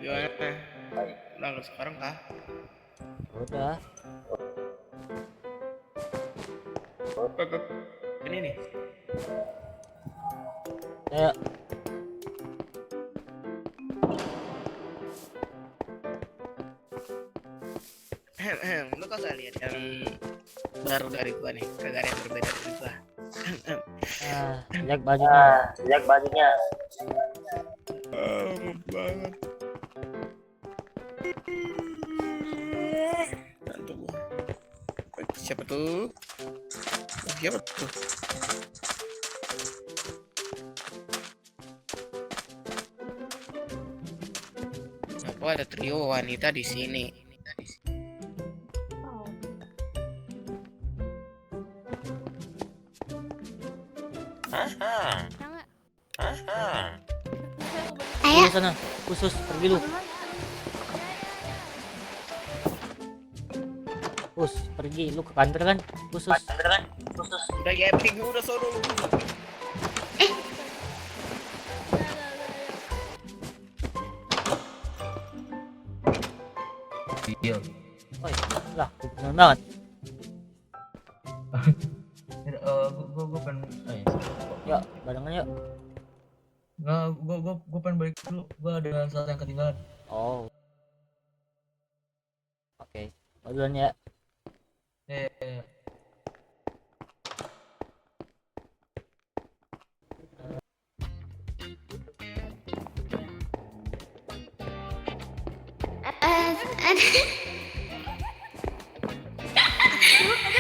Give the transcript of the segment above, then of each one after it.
Gimana? Udah lu sekarang kah? Udah. Ini nih. Ayo. Lu kok gak lihat yang baru dari gua nih, kagak ada yang berbeda dari gua. Lihat bajunya. Lihat bajunya. Banget. Ngantuk gua. Siapa tuh? Siapa tuh? Aku ada trio wanita di sini. Ayo sana, khusus pergi lu. Pergi lu ke kantor kan? Khusus. Udah gaping udah solo lu. Iya. Oh lah, bener banget. Gue pengen. Yuk, barengan yuk. Nggak, gue pengen balik dulu. Gue ada sesuatu yang ketinggalan. Oh. Oke, duluan ya.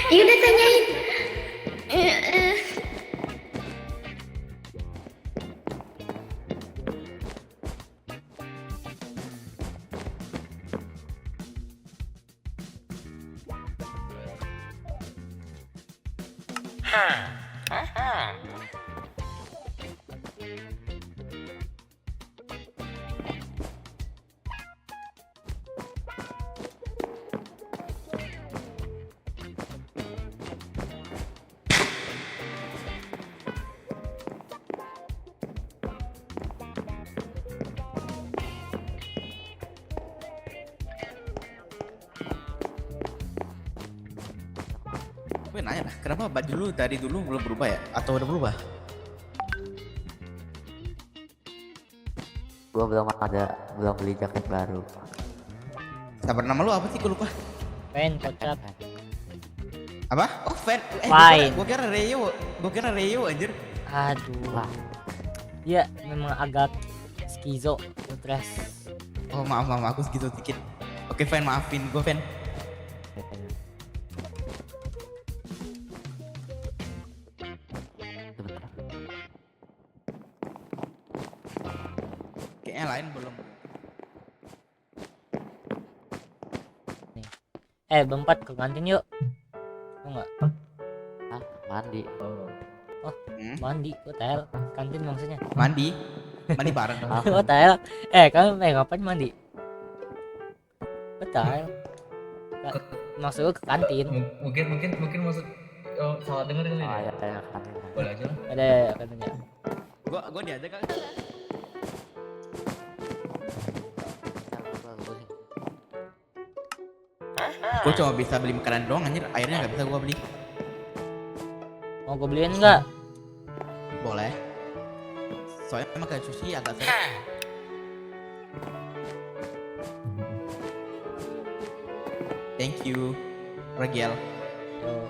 Ya udah tanyain. Gue nanya lah, kenapa baju lu dari dulu belum berubah ya? Atau udah berubah? Gua belum beli jaket baru. Sabar, nama lu apa sih? Gue lupa. Pen kocak. Apa? Oh, Fan. Fine. Gue kira Reo anjir. Aduh. Dia memang agak skizo, stres. Oh, maaf, aku segitu dikit. Oke, Fan, maafin gue, Fan. Kayaknya lain belum. Berempat ke kantin yuk. Mau nggak? Hah? Mandi. Mandi, hotel. Kantin maksudnya. Mandi bareng. Hotel. Kamu ngapain mandi? Hotel. Maksud lu ke kantin. Mungkin maksud salah dengar kali Oh ya. ya, kantin. Boleh aja lah. Ada katanya. Gue diajak kan. Gue cuma bisa beli makanan doang anjir, airnya nggak bisa gue beli. Mau gue beliin nggak? Boleh. Soalnya emang kayak sushi agak sering. Thank you, Regel. Yo.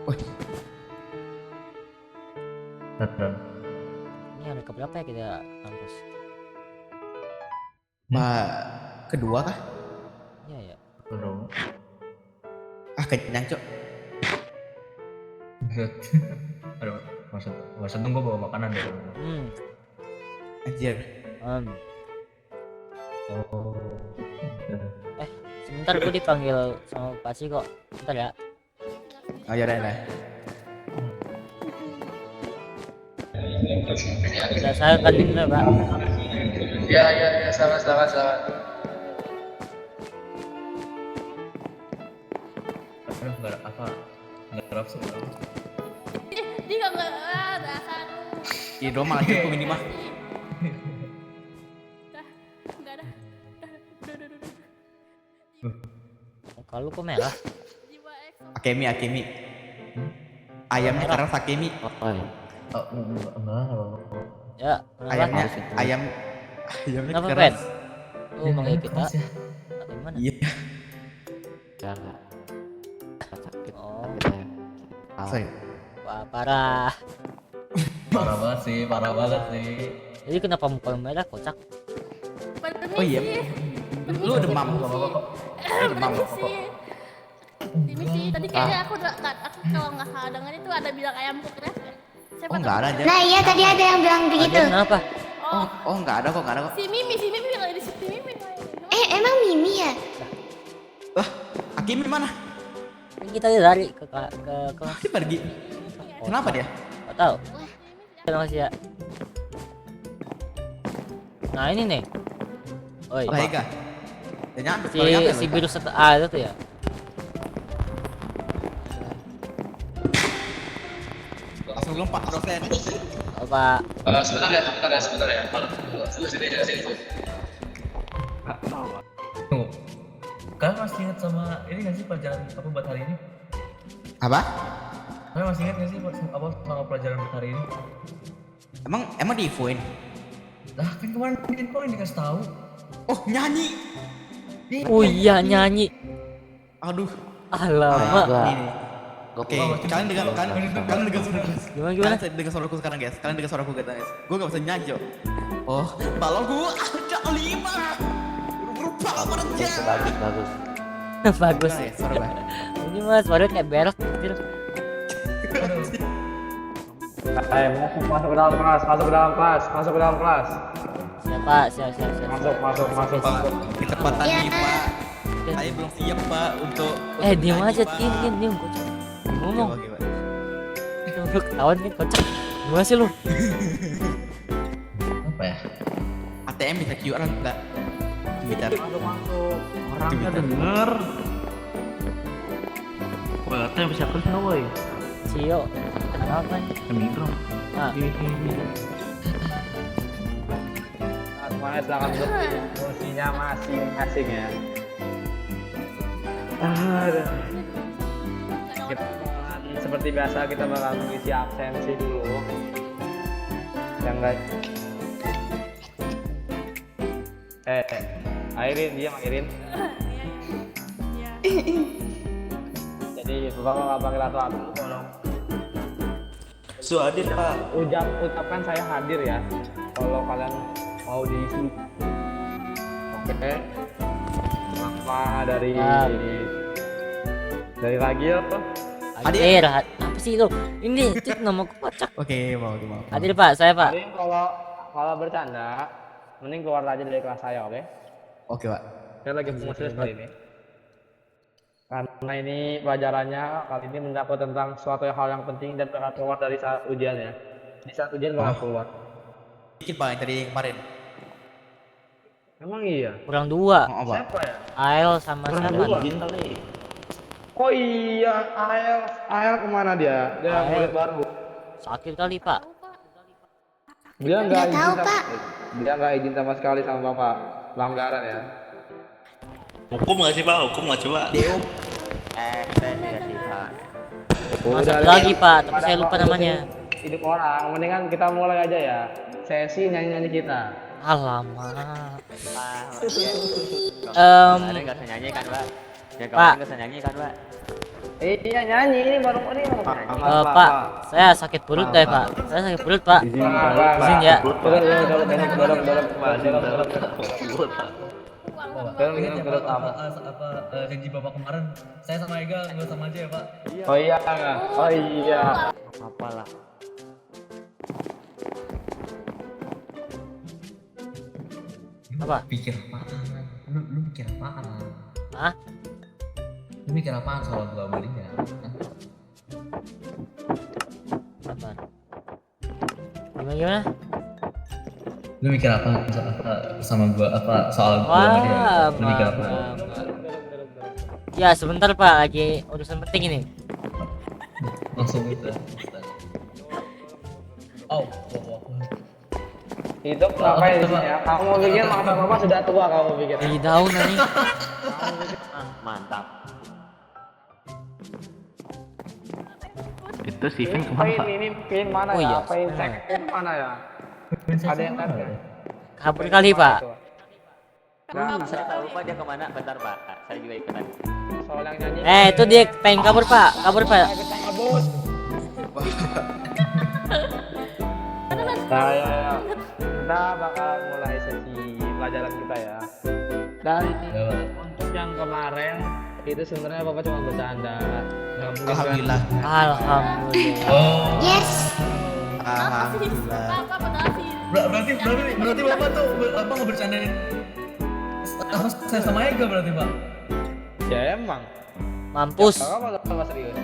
Wih, Ini hari keberapa ya kita kampus? kedua kah? Iya ya. Belum. Kenyang cok. Aduh, maksud gue bawa makanan deh. Anjir. Oh. Sebentar gue dipanggil sama Pak Si kok. Bentar ya. Oh ya udah. Udah saya kantin dulu Pak. Ya, selamat. Nggak ada apa? Dia nggak dasar. Iya dong malah cukup ini mah. lu kok merah? Akemi, Akemi. Ayamnya sekarang Sakemi. Oh iya. Oh, enggak. Ya, kenapa? Ayamnya, Harus itu. ayamnya Kenapa, keras. Lu manggil kita keras ya. atau gimana? Iya. Jangan. Sakit. Oh. Sakit ya. Say. Wah, parah. Parah banget sih. Jadi kenapa muka lu merah kocak? Oh iya. Lu demam. Lu demam. Permisi, tadi kayaknya aku kalau nggak salah dengar itu ada bilang ayamku keras ya. Siapa Oh enggak ada aja. Nah iya tadi ada yang bilang begitu. Ada kenapa? Oh enggak ada kok, enggak ada kok. Si Mimi bilang di situ Mimi. Emang Mimi ya? Lah, Akemi mana? Kan kita lari ke kelas. Dia pergi. Kenapa dia? Gak tahu. Terima kasih ya. Nah ini nih. Oi. Lah Ega. Dia nyampe, Si baru nyampe si loh. biru A itu tuh ya. Langsung lompat dosen. Apa? Sebentar ya. Tunggu. Kalian masih ingat sama ini nggak sih pelajaran apa buat hari ini? Apa? Kalian masih ingat nggak sih apa sama pelajaran buat hari ini? Emang di infoin? Lah kan kemarin info ini dikasih tahu. Oh, nyanyi. Oh iya nyanyi. Aduh. Alamak. Enggak. Ini nih. Oke, kalian dengar suaraku. Gimana? Kalian dengar suaraku sekarang, guys. Kalian dengar suaraku guys. Gue gak bisa nyanyi, Jo. Oh, balonku ada 5. Rupa kerja. Bagus, bagus. Bagus. Gimana ya, suara gue? Ini mas baru kayak berak kecil. Masuk ke dalam kelas. Siapa? Masuk. Pak, kecepatan Ya. nih, Pak. Saya belum siap, Pak, untuk Diam nyanyi, aja, Pak. diam kocak. Ngomong. Oke, Pak. Lu ketahuan nih kocak. Gimana sih lu? Apa ya? ATM bisa QR enggak? Twitter. Orangnya denger. Berarti bisa kerja woi. Cio. Kenapa nih? Mikro. Nah, Semuanya silakan duduk. Fungsinya masing-masing ya. Aduh. Seperti biasa kita bakal mengisi absensi dulu. Yang enggak. Airin, diam Airin. Jadi Bapak nggak panggil satu tolong. Hadir Pak. Ucapkan saya hadir ya. Kalau kalian mau diisi. Oke. Nama dari lagi ya tuh. hadir. Apa sih lu? Ini itu nama kocak. Oke, mau. Hadir Pak, saya Pak. Jadi kalau bercanda, mending keluar aja dari kelas saya, oke? Oke, Pak. Saya lagi memutus kali ini. Karena ini pelajarannya kali ini mencakup tentang suatu hal yang penting dan bakal keluar dari saat ujian ya. Di saat ujian bakal keluar. Dikit, Pak, yang tadi kemarin. Emang iya? Kurang 2. Oh, Pak. Siapa ya? Ael sama Kurang siapa? dua. nih? Oh iya, Ael kemana dia? Dia Ael. murid baru. Sakit kali Pak. Dia Nggak tahu, sama, Pak. dia nggak izin sama sekali sama bapak. Pelanggaran ya. Hukum nggak sih Pak? Hukum nggak coba? Deo. Saya dikasih Pak. Masuk lagi Pak, tapi saya lupa namanya. Hidup orang, mendingan kita mulai aja ya. Sesi nyanyi-nyanyi kita. Alamak. Kemarin nggak usah nyanyi kan Pak? Ya Pak. kemarin nggak usah nyanyi kan Pak? Iya nyanyi ini baru ini mau nyanyi. Pak, saya sakit perut deh Pak. Saya sakit perut Pak. Izin ya. Janji bapak kemarin, saya sama Ega nggak sama aja ya Pak. Oh iya, oh iya. Apalah. Apa? Pikir apaan? Lu mikir apaan? Hah? Lu mikir apaan soal gua belinya? Sabar. Gimana? Lu mikir apa sama gua soal gua sama dia? Lu mikir apa? Ya sebentar Pak, lagi urusan penting ini. Langsung gitu. Oh. Hidup ngapain di sini ya? Kamu pikir mata bapak sudah tua kamu pikir? Di daun nih. Mantap. Itu si Vin kemana Pain pak? ini pin mana Oh ya? iya, Pain mana? second mana ya? Ada yang kan? Kabur kali pak. Nah, Saya tahu pak dia kemana. Bentar pak, saya juga ikutan. soal yang nyanyi. Itu dia pengen kabur pak, kabur pak. Kita kabur. Ya. Kita bakal mulai sesi pelajaran kita ya. Dan Ya, Pak. untuk yang kemarin itu sebenarnya Bapak cuma bercanda. Nggak mungkin kan? Alhamdulillah. Alhamdulillah. Oh, Yes. Alhamdulillah. Apa padahal sih? berarti bapak tuh apa ngebercandain saya sama Ega berarti pak? Ya emang. Mampus. Kalau sama serius.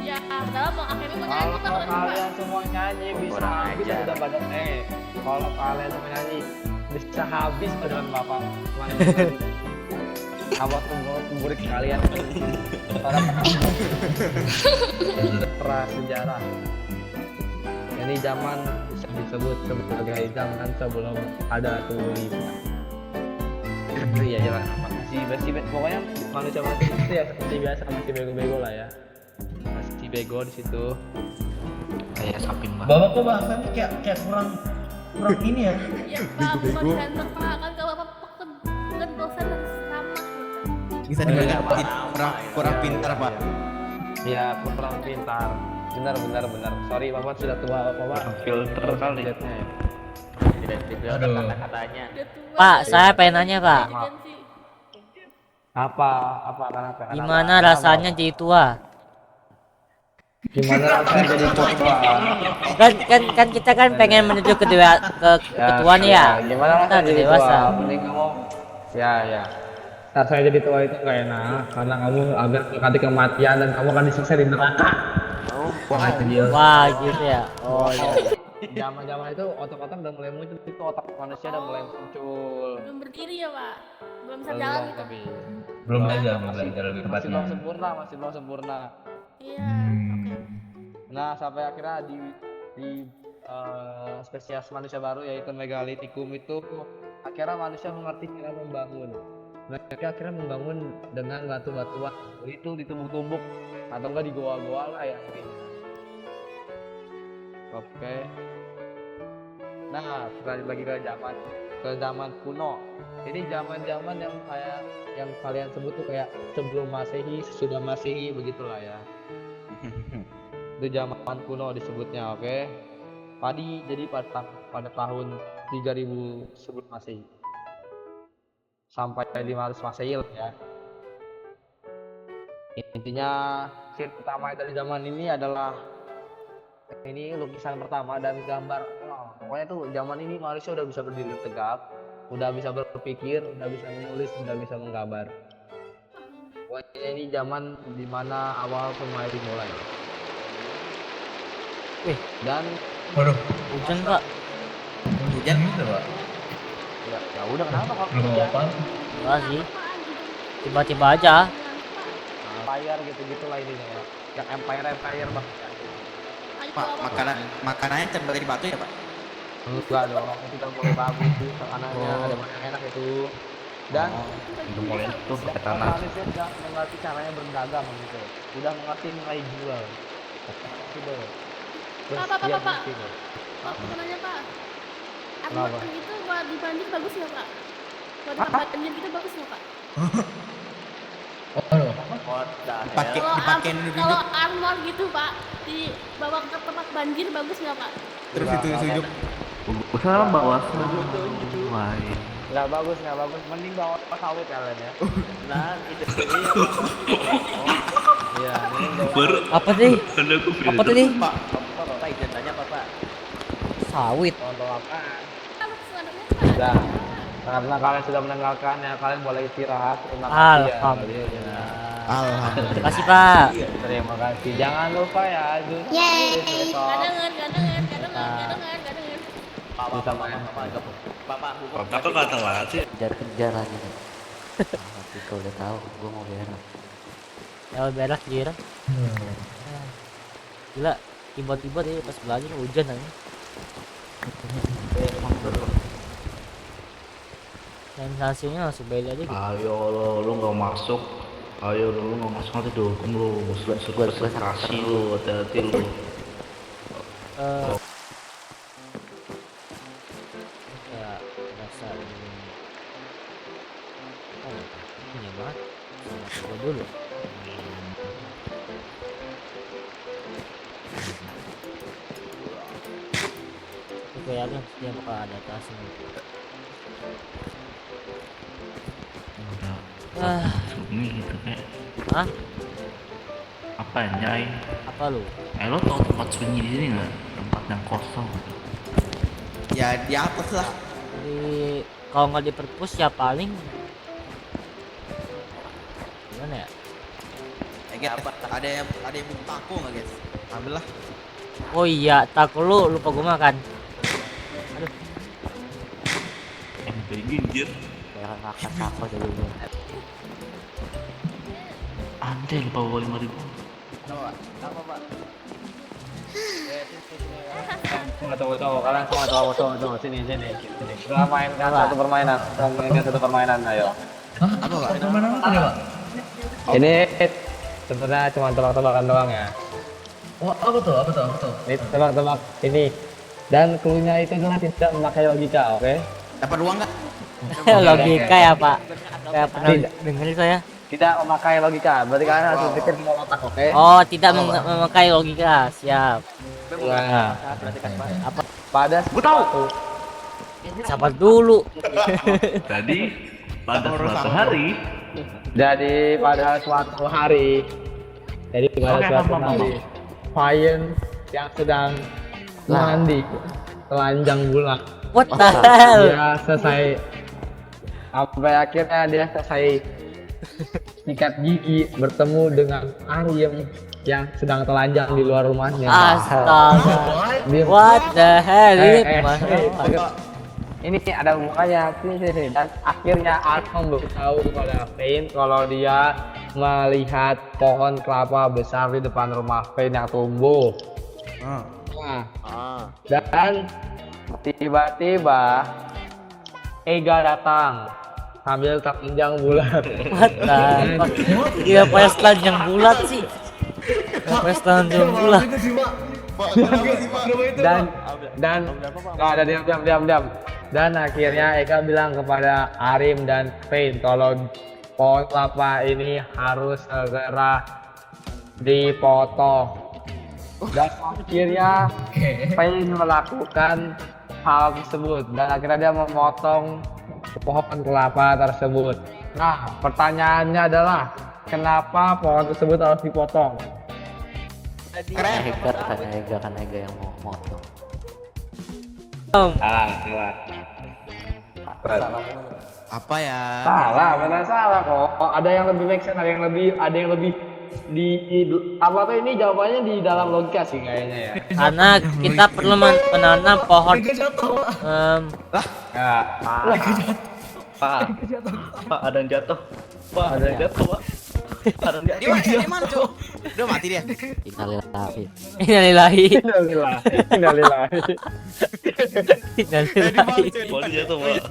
Ya, padahal mau akhirnya mau nyanyi Kalau kan kalian semua nyanyi bisa Kurang habis ajar. udah pada kalau kalian semua nyanyi bisa habis badan bapak. Apa murid kalian para prasejarah. Ini zaman bisa disebut sebagai zaman sebelum ada tulisan. Iya jelas masih pokoknya manusia itu ya seperti biasa masih bego-bego lah ya. Masih bego di situ. Kayak sapin pak. Bapak kok bahasanya kayak kurang ini ya? Ya, Pak, bukan ganteng Pak. Kan kalau Bapak kan dosen harus ramah gitu. Bisa dibilang kurang pintar pak. Ya kurang pintar. Benar. Sorry bapak sudah tua bapak. Filter kali. Lihatnya ya. Tidak dibilang Aduh. kata-katanya. Udah tua. Pak, udah saya pengen nanya pak. jadi sih. Apa kenapa? Gimana rasanya jadi tua? Gimana rasanya jadi tua? Kan kita kan pengen menuju ke ketuaan ya. Gimana Kita rasanya udah jadi dewasa. tua? Mending kamu ya. Saat saya jadi tua itu nggak enak karena kamu agak mendekati kematian dan kamu akan disiksa di neraka. Wah itu dia. Wah gitu ya. Oh iya. Zaman itu otak-otak udah mulai muncul, itu otak manusia udah mulai muncul. Belum berdiri ya Pak. Belum bisa jalan gitu. Tapi Belum belajar lebih masih tepatnya. belum sempurna. Iya. Nah sampai akhirnya di spesies manusia baru yaitu megalitikum itu akhirnya manusia mengerti cara membangun. Mereka akhirnya membangun dengan batu-batuan itu ditumbuk-tumbuk atau enggak di goa-goa lah ya intinya. Oke. Nah, kita lagi ke zaman kuno. Ini zaman-zaman yang kayak yang kalian sebut tuh kayak sebelum Masehi, sesudah Masehi begitulah ya. Itu zaman kuno disebutnya, oke. Jadi pada tahun 3000 sebelum Masehi. Sampai 500 Masehi lah ya. Intinya ciri utama dari zaman ini adalah ini lukisan pertama dan gambar. Pokoknya tuh zaman ini manusia udah bisa berdiri tegak, udah bisa berpikir, udah bisa menulis, udah bisa menggambar. Pokoknya ini zaman dimana awal semua dimulai. Dan Waduh, Hujan pak. hujan gitu pak? ya udah kenapa kalau Belum hujan? apa? Enggak sih. Tiba-tiba aja. Empire gitu-gitu lah ininya ya. Yang empire banget. Ayo Pak, Bapak. makanannya terbuat dari batu ya pak? Enggak dong, itu kan mulai bagus tuh makanannya ada banyak enak itu. Dan Udah mulai tuh pakai dan tanah. manusia udah mengerti caranya berdagang gitu. Udah mengerti nilai jual. Gitu. Pak. Gitu. Pak, aku mau nanya Pak. Kenapa? Armor itu buat di banjir bagus nggak Pak? Buat di banjir gitu bagus nggak Pak? What the Pakai hell? dipakein Kalau armor gitu Pak, dibawa ke tempat banjir bagus nggak Pak? terus itu sujuk. Usaha bawa Wah, Nggak bagus. Mending bawa sawit kalian ya. Nah, itu Iya, mending bawa baru Apa sih? ada aku Apa tadi? Bapak izin tanya Bapak. Sawit. contoh apa? Kalau sebenarnya Pak. Nah, karena kalian sudah mendengarkan ya, kalian boleh istirahat. Terima kasih ya. Alhamdulillah. Alhamdulillah. Terima kasih pak. Terima kasih. Jangan lupa ya, Yeay. Gak denger. Bapak hukum. Bapak nggak telat sih. Kejar aja. Tapi kalau udah tahu, gua mau berak. Ya berak kira. Gila. Tiba-tiba deh pas belajar hujan aja. Sensasinya langsung beda aja gitu. Ayo lo nggak masuk. Ayo lu nggak masuk nanti dihukum lu, suruh konsentrasi lu, hati-hati lu. Ya rasa ini ini banget sama gua dulu. Gue yakin dia bakal ada tasnya. Udah sunyi gitu kayak Hah? apa ya Nyai? Apa lu? Lo tau tempat sunyi di sini nggak? Tempat yang kosong. Ya di atas lah. Kalau nggak di perpus ya paling gimana ya? Ada yang butuh taku nggak guys? Ambil lah. Oh iya, tak lu lupa gue makan. Aduh, Yang ginjir. Merah makan apa dulu. Anjay lupa bawa 5.000. Tunggu, kalian semua tunggu, sini. Kita mainkan satu permainan, ayo. Hah? Apa Pak? Permainan apa nih Pak? Ini sebenarnya cuma tebak-tebakan doang ya. Oh, apa tuh? Ini tebak-tebak ini. Dan cluenya itu adalah tidak memakai logika, oke? Dapat uang nggak? logika ya Pak. Kayak pernah denger saya. Tidak memakai logika, berarti kalian harus pikir semua otak, oke? Oh, tidak memakai logika. Siap. Nah, Apa? pada suatu Sabar dulu. Tadi pada suatu hari. jadi pada suatu hari Payen yang sedang mandi telanjang bulat. What the hell? Dia selesai sampai akhirnya dia selesai sikat gigi bertemu dengan Ariem yang sedang telanjang di luar rumahnya. Astaga. Dia- What the hell? Ini ada hubungannya sini. Dan akhirnya Ariem memberitahu kepada Pain kalau dia melihat pohon kelapa besar di depan rumah Pain yang tumbuh. Nah, dan tiba-tiba Ega datang sambil telanjang bulat. What the fuck? Dia pakai telanjang bulat sih. Pakai telanjang bulat. dan nggak ada diam. Dan akhirnya Eka bilang kepada Arim dan Pain kalau pohon kelapa ini harus segera dipotong. Dan akhirnya Pain melakukan hal tersebut dan akhirnya dia memotong pohon kelapa tersebut. Nah, pertanyaannya adalah kenapa pohon tersebut harus dipotong? Karena Ega yang mau motong. Apa ya? Salah, benar salah kok. Ada yang lebih make sense, ada yang lebih di apa tuh ini jawabannya di dalam logika sih kayaknya ya. Karena kita perlu menanam pohon. Pak ada yang jatuh. Pak ada yang jatuh, Pak. Ada yang jatuh. Dia mana cok? Udah mati dia. Innalillahi. Innalillahi. Innalillahi. Innalillahi. Boleh jatuh, Pak.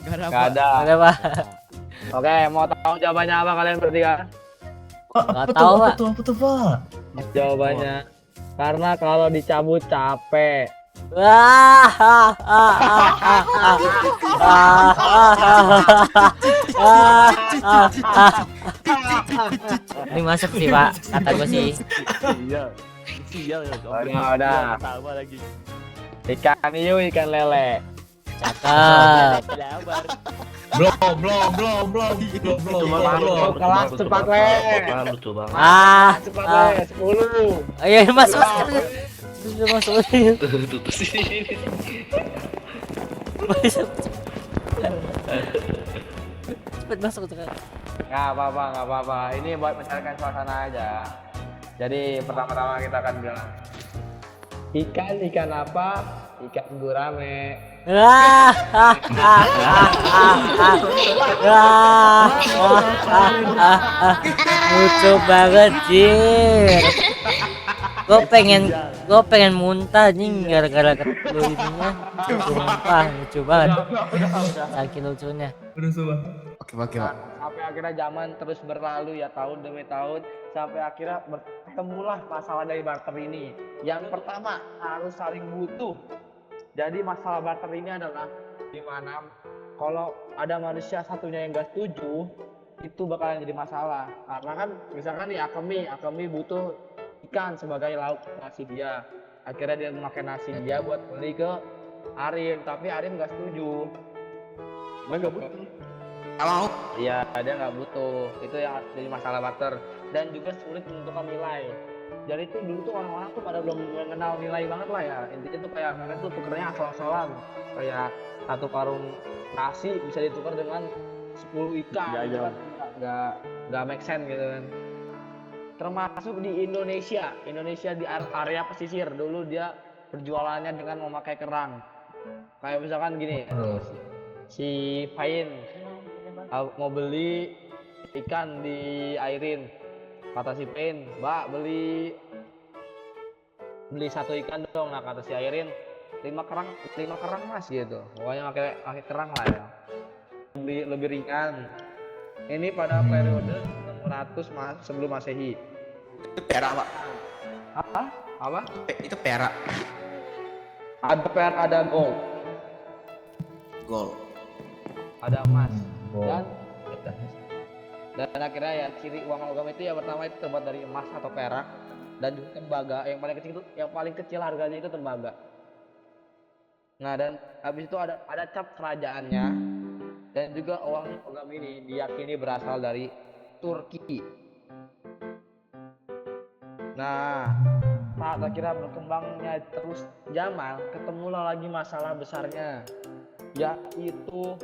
Gak ada. Ada Pak. Oke, mau tahu jawabannya apa kalian bertiga? Nggak tahu, Pak. Apa tuh Pak? Jawabannya karena kalau dicabut capek. Wah. Ini masuk sih Pak, kata gue sih. Udah. Ikan hiu, ikan lele. Cakep. Belum. Kelas cepat le. Lucu banget. Cepat le, 10. Ayo masuk. Sudah masuk. Tuh sini. Cepet masuk sekarang. Nggak apa-apa. Ini buat mencarikan suasana aja. Jadi pertama-tama kita akan bilang ikan apa? Ikan gurame. Lucu banget Jir. Gue pengen muntah nih gara-gara ketelu ininya. Sumpah lucu banget. Saking lucunya. Udah sumpah. Oke Pak. sampai akhirnya zaman terus berlalu ya tahun demi tahun sampai akhirnya bertemulah masalah dari barter ini. Yang pertama harus saling butuh. Jadi masalah barter ini adalah dimana kalau ada manusia satunya yang gak setuju itu bakalan jadi masalah. Karena kan misalkan nih Akemi butuh ikan sebagai lauk nasi dia. Akhirnya dia memakai nasi dia buat beli ke Arim, tapi Arim gak setuju. Gue gak butuh. Kalau Iya, dia nggak butuh. Itu yang jadi masalah barter dan juga sulit menentukan nilai. Jadi itu dulu tuh orang-orang tuh pada belum mengenal nilai banget lah ya. Intinya tuh kayak mereka tuh tukernya asal-asalan. Kayak satu karung nasi bisa ditukar dengan 10 ikan. Gitu kan. Nggak make sense gitu kan. Termasuk di Indonesia di area pesisir dulu dia berjualannya dengan memakai kerang. Kayak misalkan gini, si Pain mau beli ikan di Airin, kata si Pain, Mbak beli satu ikan dong. Nah kata si Airin 5 kerang mas gitu, pokoknya pakai kerang lah ya, lebih ringan. Ini pada periode 600 sebelum Masehi. itu perak, Pak. Apa? Itu perak. Ada perak, ada gold, Gol. ada emas. Dan akhirnya ya ciri uang logam itu ya pertama itu terbuat dari emas atau perak dan juga tembaga. Yang paling kecil harganya itu tembaga. Nah dan habis itu ada cap kerajaannya dan juga uang logam ini diyakini berasal dari Turki. Nah saat akhirnya berkembangnya terus zaman, ketemulah lagi masalah besarnya, yaitu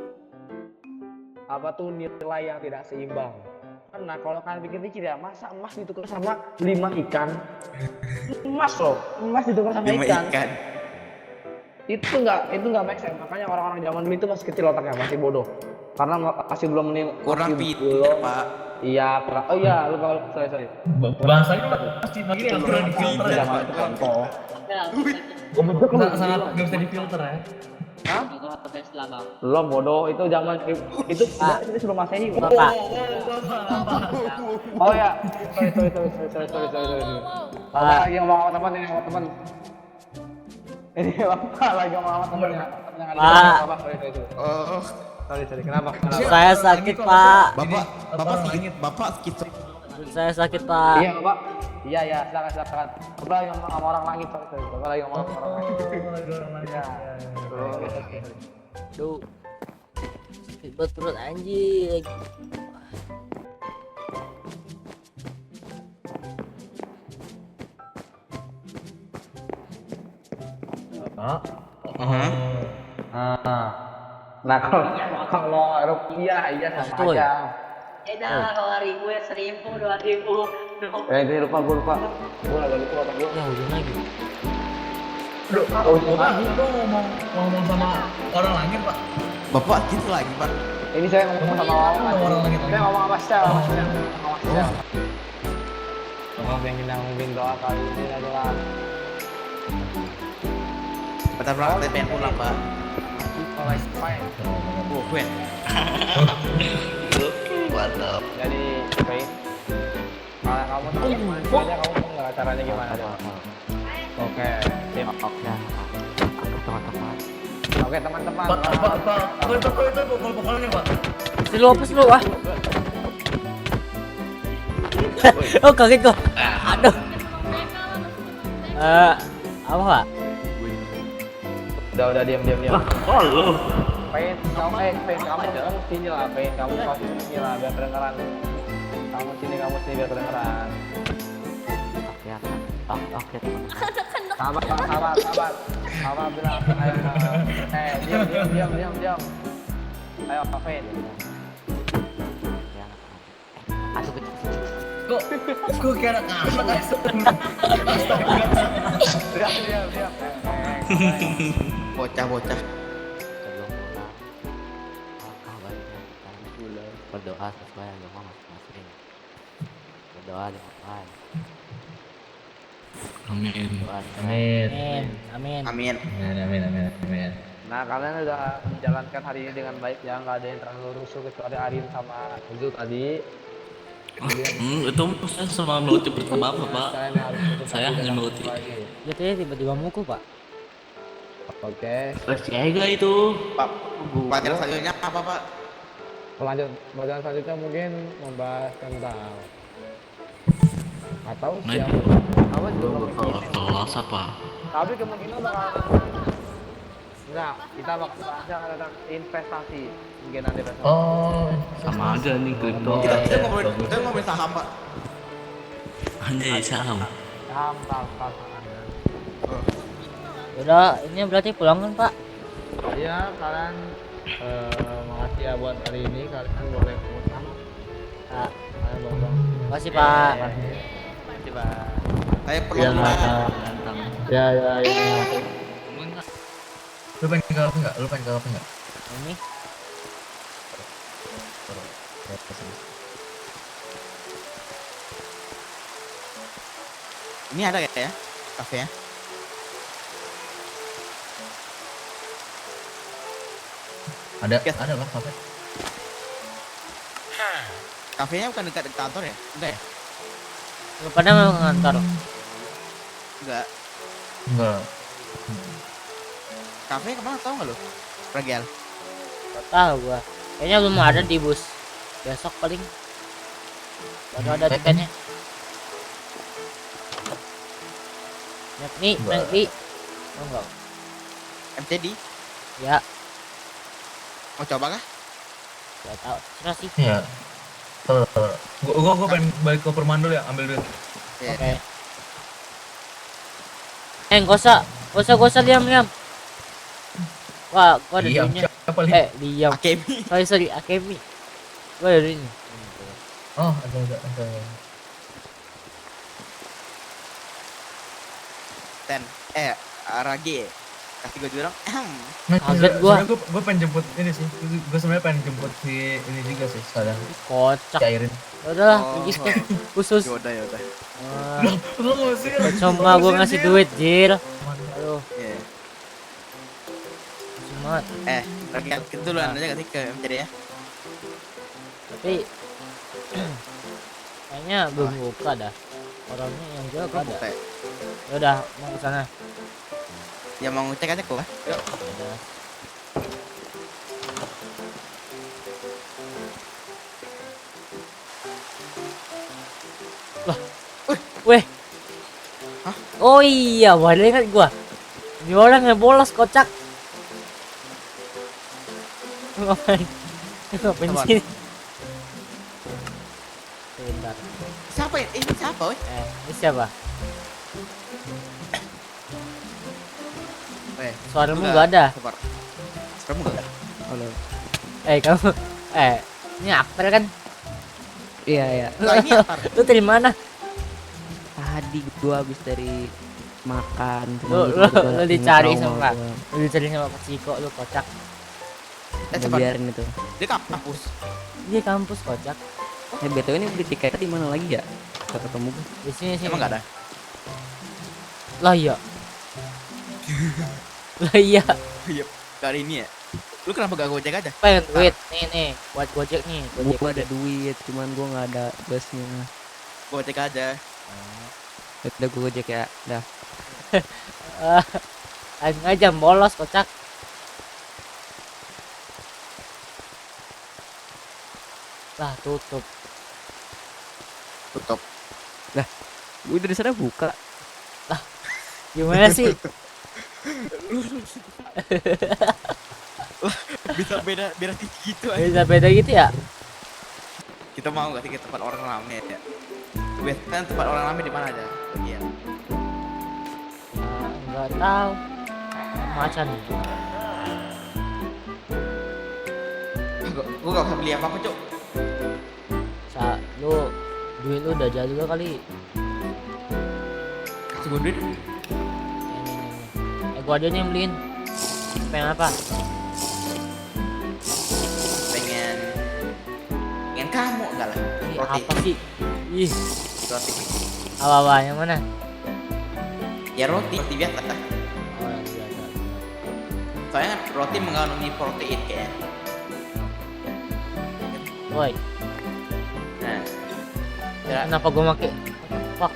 apa tuh nilai yang tidak seimbang. Karena kalau kalian pikir-pikir ya, masa emas ditukar sama 5 ikan? Emas loh, emas ditukar sama 5 ikan. Itu nggak make sense. Makanya orang-orang zaman dulu itu masih kecil otaknya, masih bodoh. Karena masih belum Kurang pintar, Pak. Iya, oh iya, lupa, sorry. Bahasanya pasti begini yang kurang difilter ya. Zaman itu contoh. Sangat nggak bisa difilter ya. Belum bodoh, itu zaman itu sebelum Masehi. Bapak. Oh ya, sorry. Pak. Lagi ngomong sama teman ini, teman. Ini bapak lagi ngomong sama teman yang Pak. Oh, Sorry, kenapa? Saya sakit, Pak. Bapak sakit. Saya sakit, Pak. Iya, Bapak. Iya, silakan. Bapak lagi ngomong sama orang langit, sorry. Bapak lagi ngomong sama orang langit. Iya. Duh. Sakit banget perut anjing. Nah kalau rupiah iya sama Betul. aja. Dah, 2.000 ya 1.000, 2.000. Ini lupa. Gue agak lupa otak gue. Ya udah lagi. Itu ngomong sama orang langit, Pak. Bapak gitu lagi, Pak. Ini saya ngomong sama orang langit. Saya ngomong sama Sel. Ngomong pengen doa kali ini adalah Bentar, saya pengen pulang, Pak. oleh Spain. Oh, gue. Mantap. Jadi Spain. Kalau kamu tahu gimana kamu tahu nggak caranya gimana? Oke, sip. Oke teman-teman. Pak, itu pokoknya, Pak. Si lu apa sih lu, ah? Oh, kaget gua. Aduh. Apa, Pak? Udah diam. Oh lu. Pengen kamu sini lah, kamu sini lah biar kedengeran. Kamu sini biar kedengeran. Oke. Sabar bilang ayo. Diam. Ayo Pen. Aduh kecil. Kok kayak anak Diam. Bocah. Sebelum pulang, alangkah baiknya kita berdoa sesuai agama masing-masing. Berdoa dengan baik. Amin. Doa dengan Amin. Amin. Amin. Amin. Nah, kalian udah menjalankan hari ini dengan baik ya, nggak ada yang terlalu rusuh kecuali Arin sama Zul tadi. Itu saya sama meluti pertama apa pak? Kalian harus tutup Saya hati hanya dan meluti. lagi. Dia tadi tiba-tiba mukul pak. Oke. Siaga itu. Pak, pelajaran selanjutnya apa pak? Pelajaran selanjutnya mungkin membahas tentang atau Main. siapa? Apa juga Kelas apa? tapi kemungkinan bakal enggak, kita bakal bahas yang tentang investasi mungkin nanti besok. Oh, Sama aja nih kripto. Kita ngomongin saham pak. anjay saham. Saham. Udah, ini berarti pulang kan pak? Iya, kalian makasih ya buat hari ini, kalian boleh pulang. Pak, Kalian boleh. makasih pak. Makasih, Pak. Saya perlu Ya, pak. Ya. Lu pengen ke apa enggak? Ini Ini ada ya kafe ya? Ada lah kafe. Kafenya bukan dekat kantor ya? Enggak ya? lu pada mau ke kantor? Enggak. Enggak. Kafenya kemana tau nggak lo? Ragel. Gak tahu gua. Kayaknya belum ada di bus. Besok paling. Baru ada tiketnya. Naik nih. Oh enggak. MCD. Ya, Mau coba kah? gak tahu. Terus sih. Iya. Gua pengen balik ke perumahan dulu ya, ambil duit. Iya. Oke. Gak usah diam. Wah, gua ada Iya, duitnya. siapa lihat? Diam. Akemi. Sorry, Akemi. Gua ada duitnya. Oh, ada. Ten. Rage. Kasih gue jurang. Nah, Kaget gua. Gua pengen jemput ini sih. Gua sebenarnya pengen jemput si ini juga sih sekalian. Kocak. Cairin. Udah, Oh. pergi skip khusus. Yaudah. Wah, Lu enggak sih? cuma gua ngasih duit, Jir. Aduh, Iya. cuma Ragel kita duluan aja kasih ke MCD ya. tapi kayaknya belum buka dah. Orangnya yang jual gak ada. Buka ya? Udah, mau ke sana. Ya mau ngecek aja kok. Yuk. Udah. Lah. Weh. Hah? Oh iya, baru ingat gua. Ini orang yang bolos kocak. Lu ngapain? Lu ngapain Apaan? sini? Sebentar. Siapa ya? Ini siapa weh? Ini siapa? Weh. Suaramu gak ada. Sabar. Suaramu gak ada. Halo. Kamu. Ini aktor kan? Iya. Lah ini Atar. Lu dari mana? Tadi gua habis dari makan. Lu dicari sama Lu dicari sama Pak Ciko, lu kocak. Sabar. Biarin itu. Dia kampus. Dia kampus kocak. BTW ini beli tiket di mana lagi ya? Gak ketemu gua. Di sini. Emang gak ada? Lah iya. Lah iya. Iya. Kali ini ya. Lu kenapa gak gojek aja? Pengen duit. Nih, buat Gojek nih. Gua ada duit, cuman gua nggak ada busnya. Gojek aja. Udah gua gojek ya. Dah. Aja bolos kocak. Lah tutup. Gua dari sana buka. Gimana sih? Bisa beda gitu aja. Bisa beda gitu ya? Kita mau gak sih ke tempat orang rame ya? Biasanya tempat orang rame di mana aja? Iya. Enggak tahu. Macan. Gua gak usah beli apa-apa, Cuk. Lu duit lu udah jadi juga kali. Kasih gua duit. Nih. Gua aja nih yang beliin. Pengen apa? Pengen kamu enggak lah. Ini Roti. apa sih? Ih, Roti. apa yang mana? Ya roti biasa. Oh, yang biasa. Soalnya kan roti mengandungi protein kayak. Woi, Nah, ya, kenapa gua make? Fuck.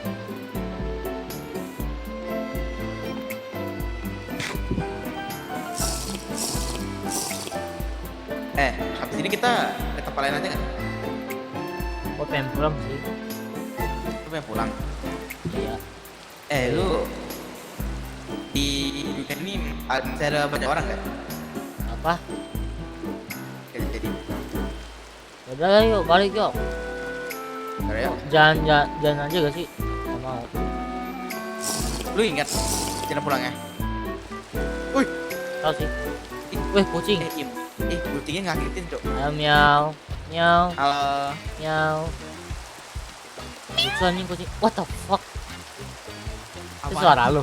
habis ini kita ke tempat lain aja kan? Gua pengen pulang sih. Lu pengen pulang? Iya. Lu di dunia ini masih ada banyak orang nggak? Apa? Jadi, Udah lah, yuk balik yuk. ya. Jangan aja gak sih? Gak mau. Lu ingat cara pulangnya? Tahu sih. Wih, kucing. Kucingnya ngagetin, Cok. Ayo miau, miau, Halo. miau. Lucu anjing kucing. What the fuck? Itu Apa? suara lu.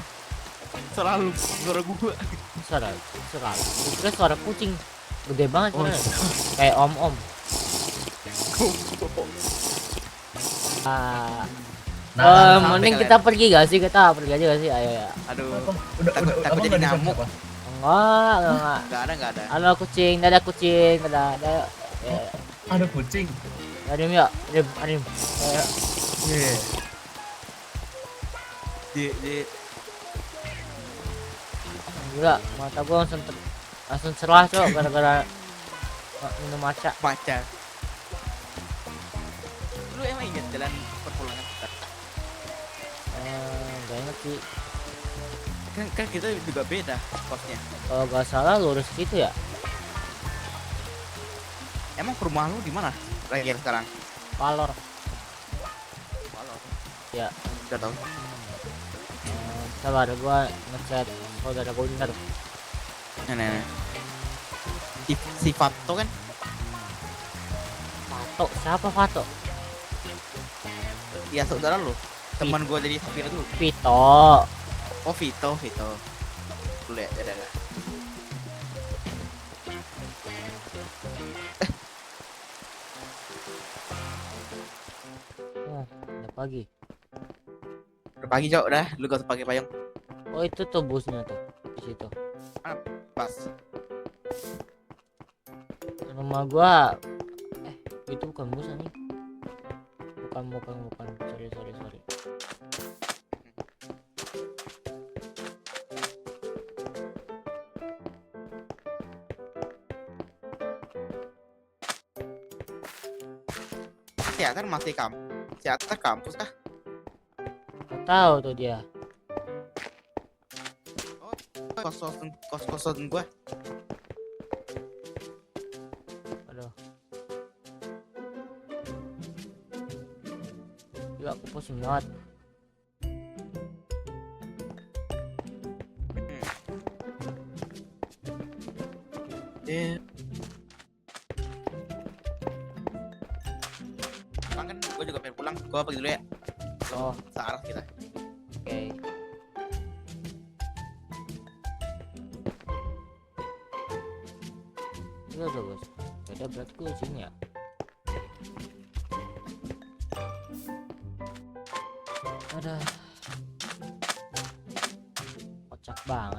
Selalu suara gua. Suara lu. Itu suara kucing. Gede banget suaranya. Kayak om-om. Ah, mending kita pergi gak sih? Kita pergi aja gak sih? Ayo ya. Aduh. Udah Takut jadi nyamuk. Enggak. Enggak ada. Halo kucing, dadah kucing, dadah. Ya. Ada kucing. Arim ya, Arim. Di Gila, mata gua langsung cerah cok gara-gara minum matcha. baca. Lu emang ingat jalan perpulangan kita? Gak inget sih. Kan kita juga beda kosnya. Kalau gak salah lurus gitu ya. Emang rumah lu di mana? Lagi sekarang? Palor. Ya. Udah tahu. Sabar gua ngechat saudara gua bener. Nah. Si Fato kan? Fato, siapa Fato? Iya saudara lu. Teman gua jadi sopir dulu. Vito. Oh Vito. Lu lihat ada nggak? Udah pagi. Udah pagi Cok, udah. Lu gak usah pakai payung. Oh itu tuh busnya tuh di situ. Pas. Rumah gua itu bukan bus nih. Bukan. Sorry. Teater kampus kah? Gak tahu tuh dia. Kos-kosan gua. Aduh. Gila aku pusing banget. Kan gua juga pengen pulang. Gua pergi dulu ya. Oh, Searah kita. oke. Udah bos. Beda berarti gue sini ya. Ada. Kocak banget.